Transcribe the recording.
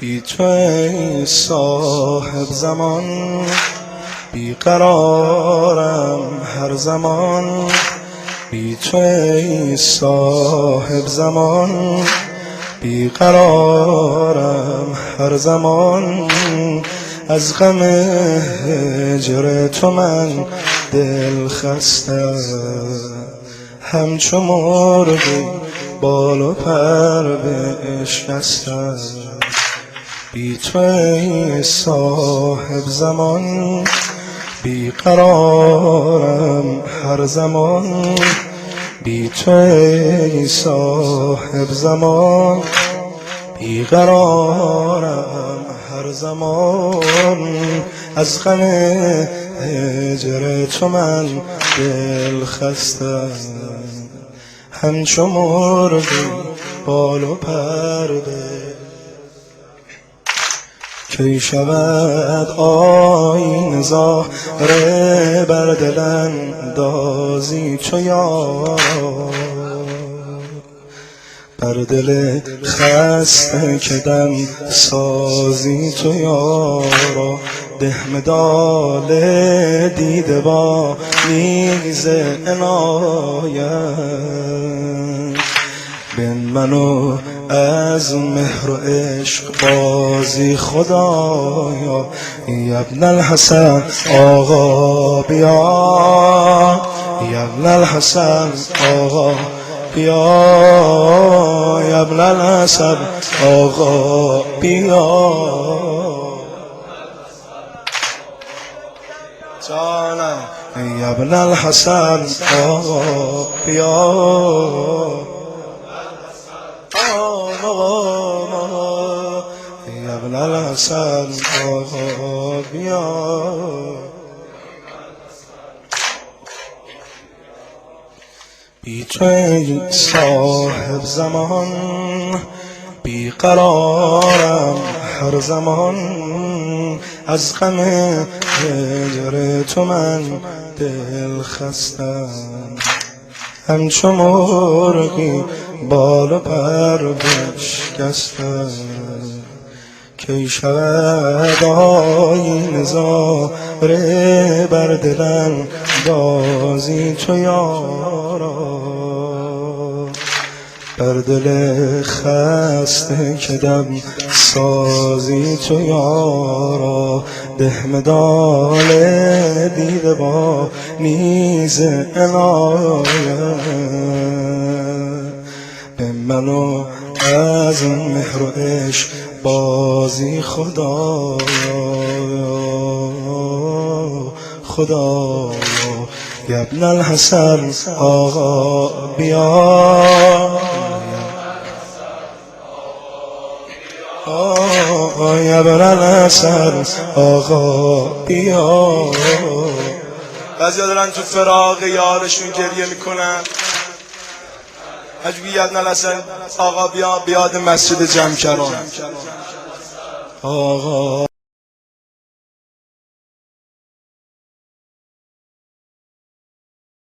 بی تو ای صاحب زمان، بیقرارم هر زمان. بی تو ای صاحب زمان، بیقرارم هر زمان. از غم هجر تو من دل خسته، همچو مرغی بال و پر بشکسته. بی تو ای صاحب زمان، بیقرارم هر زمان. بی تو ای صاحب زمان، بیقرارم هر زمان. از غم هجر تو من دل خسته، همچو مرغی بال و پر. کی شود آیینه ظاهر بر دل اندازی چو یار، بر دل خسته که دم سازی تو یارا. ده مدال دیده با نیز عنایت، بین منو از مهر و عشق بازی خدایا. یا ابن الحسن آقا بیا، یا ابن الحسن آقا بیا، یا ابن الحسن آقا بیا. جانم یا ابن الحسن آقا بیا، یا ابن الحسن آقا بیا. بی تو ای صاحب زمان، بیقرارم هر زمان. از غم هجر تو من دل خستم، همچو مرغی بال و پر بشکسته. کی شود آیینه ظاهر بر دل اندازی تو یارا، بر دل خسته که دم سازی تو یارا. ده مدال دیده با نیز عنایت، به منو از مهر و عشق بازی خدایا. خدایا یا ابن الحسن آقا بیا، یا ابن الحسن آقا بیا. بعضیا دارن تو فراق یارشون گریه میکنن. حجبی یا ابن الحسن آقا بیا، بیاد مسجد جمع کران آقا.